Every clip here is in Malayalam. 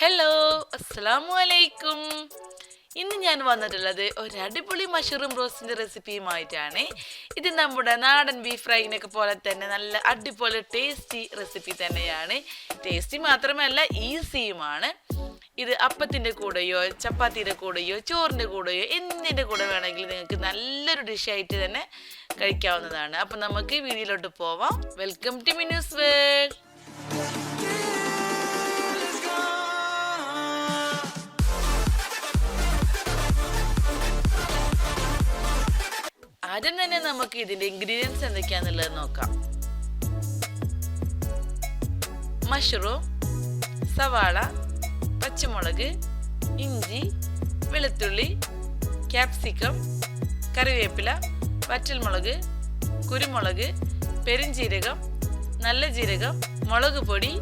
ഹലോ, അസ്സലാമു അലൈക്കും. ഇന്ന് ഞാൻ വന്നിട്ടുള്ളത് ഒരു അടിപൊളി മഷ്റൂം റോസ്റ്റിൻ്റെ റെസിപ്പിയുമായിട്ടാണ്. ഇത് നമ്മുടെ നാടൻ ബീഫ് ഫ്രൈനൊക്കെ പോലെ തന്നെ നല്ല അടിപൊളി ടേസ്റ്റി റെസിപ്പി തന്നെയാണ്. ടേസ്റ്റി മാത്രമല്ല ഈസിയുമാണ്. ഇത് അപ്പത്തിൻ്റെ കൂടെയോ ചപ്പാത്തിയുടെ കൂടെയോ ചോറിൻ്റെ കൂടെയോ എന്തിൻ്റെ കൂടെ വേണമെങ്കിലും നിങ്ങൾക്ക് നല്ലൊരു ഡിഷായിട്ട് തന്നെ കഴിക്കാവുന്നതാണ്. അപ്പം നമുക്ക് വീഡിയോയിലോട്ട് പോവാം. Welcome to Minu's world. ആദ്യം തന്നെ നമുക്ക് ഇതിൻ്റെ ഇൻഗ്രീഡിയൻസ് എന്തൊക്കെയാണെന്നുള്ളത് നോക്കാം. മഷ്റൂം, സവാള, പച്ചമുളക്, ഇഞ്ചി, വെളുത്തുള്ളി, ക്യാപ്സിക്കം, കറിവേപ്പില, വറ്റൽമുളക്, കുരുമുളക്, പെരുംജീരകം, നല്ല ജീരകം, മുളക് പൊടി,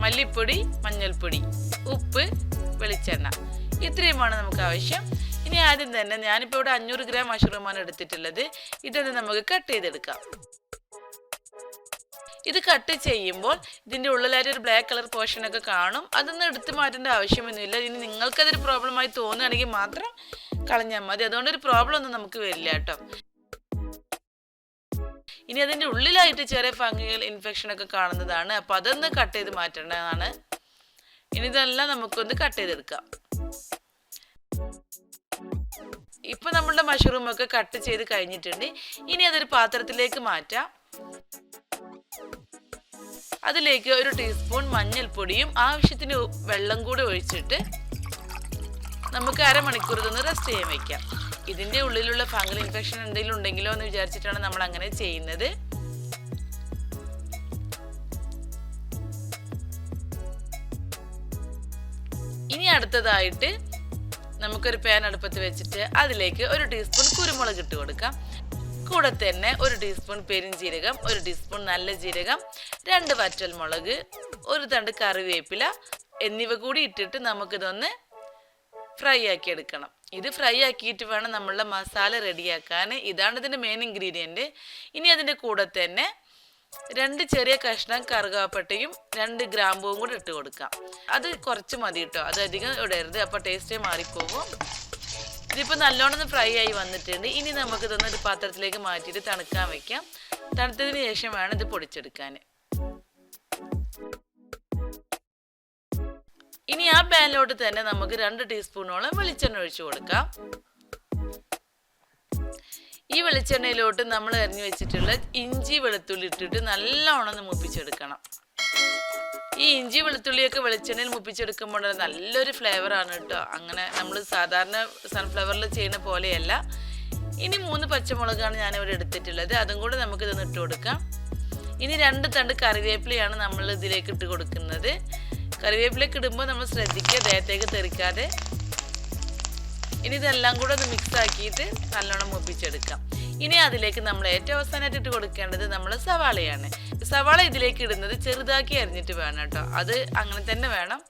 മല്ലിപ്പൊടി, മഞ്ഞൾപ്പൊടി, ഉപ്പ്, വെളിച്ചെണ്ണ. ഇത്രയുമാണ് നമുക്ക് ആവശ്യം. ഇനി ആദ്യം തന്നെ ഞാനിപ്പോൾ ഇവിടെ 500 ഗ്രാം മഷ്റൂമാണ് എടുത്തിട്ടുള്ളത്. ഇതൊന്ന് നമുക്ക് കട്ട് ചെയ്തെടുക്കാം. ഇത് കട്ട് ചെയ്യുമ്പോൾ ഇതിൻ്റെ ഉള്ളിലായിട്ട് ഒരു ബ്ലാക്ക് കളർ പോർഷനൊക്കെ കാണും. അതൊന്നും എടുത്തു മാറ്റേണ്ട ആവശ്യമൊന്നുമില്ല. ഇനി നിങ്ങൾക്കതൊരു പ്രോബ്ലമായി തോന്നുകയാണെങ്കിൽ മാത്രം കളഞ്ഞാൽ മതി. അതുകൊണ്ടൊരു പ്രോബ്ലം ഒന്നും നമുക്ക് വരില്ല കേട്ടോ. ഇനി അതിൻ്റെ ഉള്ളിലായിട്ട് ചെറിയ ഫംഗൽ ഇൻഫെക്ഷനൊക്കെ കാണുന്നതാണ്. അപ്പോൾ അതൊന്ന് കട്ട് ചെയ്ത് മാറ്റേണ്ടതാണ്. ഇനി ഇതെല്ലാം നമുക്കൊന്ന് കട്ട് ചെയ്തെടുക്കാം. ഇപ്പൊ നമ്മളുടെ മഷ്റൂം ഒക്കെ കട്ട് ചെയ്ത് കഴിഞ്ഞിട്ടുണ്ട്. ഇനി അതൊരു പാത്രത്തിലേക്ക് മാറ്റാം. അതിലേക്ക് ഒരു ടീസ്പൂൺ മഞ്ഞൾപ്പൊടിയും ആവശ്യത്തിന് വെള്ളം കൂടി ഒഴിച്ചിട്ട് നമുക്ക് അരമണിക്കൂർ ഇതൊന്ന് റെസ്റ്റ് ചെയ്യാൻ വെക്കാം. ഇതിന്റെ ഉള്ളിലുള്ള ഫംഗൽ ഇൻഫെക്ഷൻ എന്തെങ്കിലും ഉണ്ടെങ്കിലോ എന്ന് വിചാരിച്ചിട്ടാണ് നമ്മൾ അങ്ങനെ ചെയ്യുന്നത്. ഇനി അടുത്തതായിട്ട് നമുക്കൊരു പാൻ അടുപ്പത്ത് വെച്ചിട്ട് അതിലേക്ക് ഒരു ടീസ്പൂൺ കുരുമുളക് ഇട്ട് കൊടുക്കാം. കൂടെ തന്നെ ഒരു ടീസ്പൂൺ പെരുംജീരകം, ഒരു ടീസ്പൂൺ നല്ല ജീരകം, 2 വറ്റൽമുളക്, ഒരു തണ്ട് കറിവേപ്പില എന്നിവ കൂടി ഇട്ടിട്ട് നമുക്കിതൊന്ന് ഫ്രൈ ആക്കി എടുക്കണം. ഇത് ഫ്രൈ ആക്കിയിട്ട് വേണം നമ്മളുടെ മസാല റെഡിയാക്കാൻ. ഇതാണ് ഇതിൻ്റെ മെയിൻ ഇൻഗ്രീഡിയൻറ്റ്. ഇനി അതിൻ്റെ കൂടെ തന്നെ 2 ചെറിയ കഷ്ണം കറുകാപ്പട്ടയും 2 ഗ്രാമ്പൂവും കൂടി ഇട്ട് കൊടുക്കാം. അത് കുറച്ച് മതി കേട്ടോ, അത് അധികം ഇടരുത്, അപ്പോൾ ടേസ്റ്റേ മാറിപ്പോകും. ഇതിപ്പോൾ നല്ലോണം ഫ്രൈ ആയി വന്നിട്ടുണ്ട്. ഇനി നമുക്കിതൊന്ന് ഒരു പാത്രത്തിലേക്ക് മാറ്റിയിട്ട് തണുക്കാൻ വെക്കാം. തണുത്തതിന് ശേഷം വേണം ഇത് പൊടിച്ചെടുക്കാൻ. ഇനി ആ പാനിലോട്ട് തന്നെ നമുക്ക് 2 ടീസ്പൂണോളം വെളിച്ചെണ്ണ ഒഴിച്ചു കൊടുക്കാം. ഈ വെളിച്ചെണ്ണയിലോട്ട് നമ്മൾ അരിഞ്ഞു വെച്ചിട്ടുള്ള ഇഞ്ചി വെളുത്തുള്ളി ഇട്ടിട്ട് നല്ലോണം മൂപ്പിച്ചെടുക്കണം. ഈ ഇഞ്ചി വെളുത്തുള്ളിയൊക്കെ വെളിച്ചെണ്ണയിൽ മൂപ്പിച്ചെടുക്കുമ്പോൾ നല്ലൊരു ഫ്ലേവറാണ് കേട്ടോ. അങ്ങനെ നമ്മൾ സാധാരണ സൺഫ്ലവറിൽ ചെയ്യുന്ന പോലെയല്ല. ഇനി 3 പച്ചമുളകാണ് ഞാനിവിടെ എടുത്തിട്ടുള്ളത്. അതും കൂടെ നമുക്ക് ഇതൊന്ന് ഇട്ട് കൊടുക്കാം. ഇനി 2 തണ്ട് കറിവേപ്പിലയാണ് നമ്മൾ ഇതിലേക്ക് ഇട്ട് കൊടുക്കുന്നത്. കറിവേപ്പിലേക്ക് ഇടുമ്പോൾ നമ്മൾ ശ്രദ്ധിക്കുക ദേഹത്തേക്ക് തെറിക്കാതെ. ഇനി ഇതെല്ലാം കൂടെ ഒന്ന് മിക്സ് ആക്കിയിട്ട് നല്ലോണം മൂപ്പിച്ചെടുക്കാം. ഇനി അതിലേക്ക് നമ്മൾ ഏറ്റവും അവസാനമായിട്ട് ഇട്ട് കൊടുക്കേണ്ടത് നമ്മൾ സവാളയാണ്. സവാള ഇതിലേക്ക് ഇടുന്നത് ചെറുതാക്കി അരിഞ്ഞിട്ട് വേണം കേട്ടോ, അത് അങ്ങനെ തന്നെ വേണം.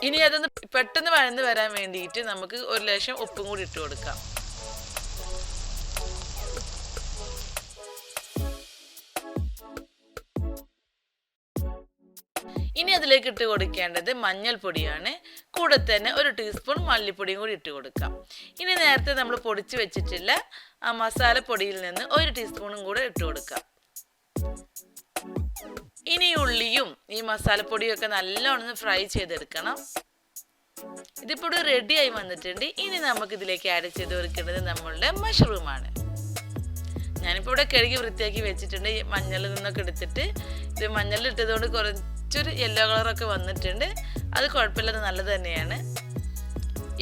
ഇനി അതൊന്ന് പെട്ടെന്ന് വഴന്ന് വരാൻ വേണ്ടിയിട്ട് നമുക്ക് ഒരു ലേശം ഉപ്പും കൂടി ഇട്ട് കൊടുക്കാം. ഇനി അതിലേക്ക് ഇട്ട് കൊടുക്കേണ്ടത് മഞ്ഞൾപ്പൊടിയാണ്. കൂടെ തന്നെ ഒരു ടീസ്പൂൺ മല്ലിപ്പൊടിയും കൂടി ഇട്ട് കൊടുക്കാം. ഇനി നേരത്തെ നമ്മൾ പൊടിച്ച് വെച്ചിട്ടുള്ള ആ മസാലപ്പൊടിയിൽ നിന്ന് ഒരു ടീസ്പൂണും കൂടെ ഇട്ട് കൊടുക്കാം. ഇനി ഉള്ളിയും ഈ മസാലപ്പൊടിയും ഒക്കെ നല്ലോണം ഫ്രൈ ചെയ്തെടുക്കണം. ഇതിപ്പോൾ റെഡിയായി വന്നിട്ടുണ്ട്. ഇനി നമുക്ക് ഇതിലേക്ക് ആഡ് ചെയ്ത് കൊടുക്കേണ്ടത് നമ്മളുടെ മഷ്റൂമാണ്. ഞാനിപ്പോൾ ഇവിടെ കഴുകി വൃത്തിയാക്കി വെച്ചിട്ടുണ്ട്. ഈ മഞ്ഞളിൽ നിന്നൊക്കെ എടുത്തിട്ട് ഇത് മഞ്ഞളിൽ ഇട്ടതുകൊണ്ട് കുറച്ചൊരു യെല്ലോ കളറൊക്കെ വന്നിട്ടുണ്ട്. അത് കുഴപ്പമില്ലാതെ നല്ലത് തന്നെയാണ്.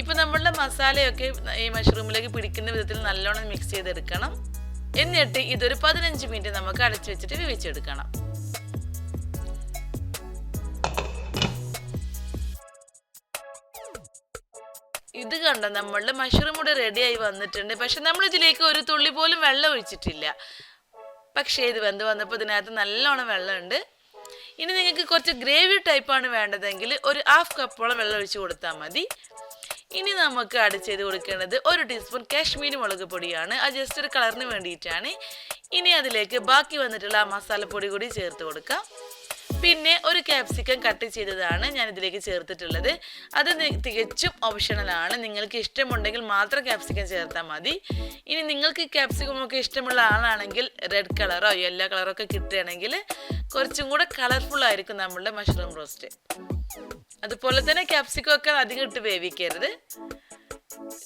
ഇപ്പം നമ്മളുടെ മസാലയൊക്കെ ഈ മഷ്റൂമിലേക്ക് പിടിക്കുന്ന വിധത്തിൽ നല്ലോണം മിക്സ് ചെയ്തെടുക്കണം. എന്നിട്ട് ഇതൊരു 15 മിനിറ്റ് നമുക്ക് അടച്ചു വെച്ചിട്ട് വേവിച്ചെടുക്കണം. ഇത് കണ്ടോ, നമ്മളുടെ മഷ്റൂം കൂടെ റെഡിയായി വന്നിട്ടുണ്ട്. പക്ഷെ നമ്മൾ ഇതിലേക്ക് ഒരു തുള്ളി പോലും വെള്ളം ഒഴിച്ചിട്ടില്ല. പക്ഷേ ഇത് വെന്ത് വന്നപ്പോൾ ഇതിനകത്ത് നല്ലോണം വെള്ളമുണ്ട്. ഇനി നിങ്ങൾക്ക് കുറച്ച് ഗ്രേവി ടൈപ്പാണ് വേണ്ടതെങ്കിൽ ഒരു 1/2 കപ്പോളം വെള്ളം ഒഴിച്ച് കൊടുത്താൽ മതി. ഇനി നമുക്ക് ആഡ് ചെയ്ത് കൊടുക്കേണ്ടത് 1 ടീസ്പൂൺ കാശ്മീരി മുളക് പൊടിയാണ്. അത് ജസ്റ്റ് ഒരു കളറിന് വേണ്ടിയിട്ടാണ്. ഇനി അതിലേക്ക് ബാക്കി വന്നിട്ടുള്ള ആ മസാലപ്പൊടി കൂടി ചേർത്ത് കൊടുക്കാം. പിന്നെ ഒരു ക്യാപ്സിക്കം കട്ട് ചെയ്തതാണ് ഞാൻ ഇതിലേക്ക് ചേർത്തിട്ടുള്ളത്. അത് തികച്ചും ഓപ്ഷണലാണ്. നിങ്ങൾക്ക് ഇഷ്ടമുണ്ടെങ്കിൽ മാത്രം ക്യാപ്സിക്കം ചേർത്താൽ മതി. ഇനി നിങ്ങൾക്ക് ക്യാപ്സിക്കം ഒക്കെ ഇഷ്ടമുള്ള ആളാണെങ്കിൽ റെഡ് കളറോ യെല്ലോ കളറോ ഒക്കെ കിട്ടുകയാണെങ്കിൽ കുറച്ചും കൂടെ കളർഫുൾ ആയിരിക്കും നമ്മളുടെ മഷ്റൂം റോസ്റ്റ്. അതുപോലെ തന്നെ ക്യാപ്സിക്കം ഒക്കെ അധികം ഇട്ട് വേവിക്കരുത്.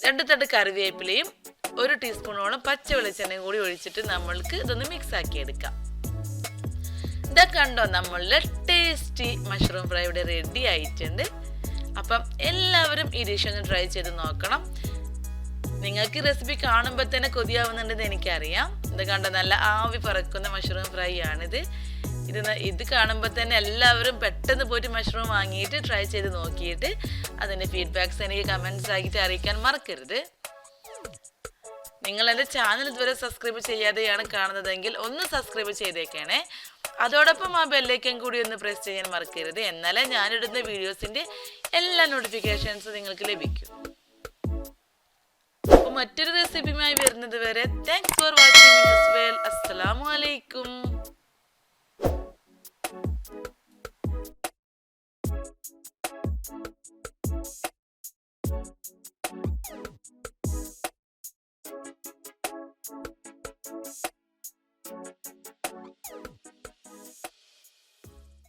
2 തണ്ട് കറിവേപ്പിലയും 1 ടീസ്പൂണോളം പച്ച വെളിച്ചെണ്ണയും കൂടി ഒഴിച്ചിട്ട് നമ്മൾക്ക് ഇതൊന്ന് മിക്സ് ആക്കി എടുക്കാം. ഇതാ കണ്ടോ, നമ്മളുടെ ടേസ്റ്റി മഷ്റൂം ഫ്രൈ ഇവിടെ റെഡി ആയിട്ടുണ്ട്. അപ്പം എല്ലാവരും ഈ ഡിഷ് ഒന്ന് ട്രൈ ചെയ്ത് നോക്കണം. നിങ്ങൾക്ക് റെസിപ്പി കാണുമ്പോൾ തന്നെ കൊതിയാവുന്നുണ്ടെന്ന് എനിക്കറിയാം. ഇത് കണ്ടോ, നല്ല ആവി പറക്കുന്ന മഷ്റൂം ഫ്രൈ ആണിത്. ഇത് കാണുമ്പോൾ തന്നെ എല്ലാവരും പെട്ടെന്ന് പോയിട്ട് മഷ്റൂം വാങ്ങിയിട്ട് ട്രൈ ചെയ്ത് നോക്കിയിട്ട് അതിൻ്റെ ഫീഡ്ബാക്ക്സ് എനിക്ക് കമൻറ്റ്സ് ആയിട്ട് അറിയിക്കാൻ മറക്കരുത്. നിങ്ങൾ എൻ്റെ ചാനൽ ഇതുവരെ സബ്സ്ക്രൈബ് ചെയ്യാതെയാണ് കാണുന്നതെങ്കിൽ ഒന്ന് സബ്സ്ക്രൈബ് ചെയ്തേക്കണേ. അതോടൊപ്പം ആ ബെല്ലൈക്കൻ കൂടി ഒന്ന് പ്രസ് ചെയ്യാൻ മറക്കരുത്. എന്നാലേ ഞാനിടുന്ന വീഡിയോസിൻ്റെ എല്ലാ നോട്ടിഫിക്കേഷൻസും നിങ്ങൾക്ക് ലഭിക്കും. അപ്പോൾ മറ്റൊരു റെസിപ്പിയുമായി വരുന്നത് വരെ thanks for watching. Minu's world. അസ്സലാമു അലൈക്കും.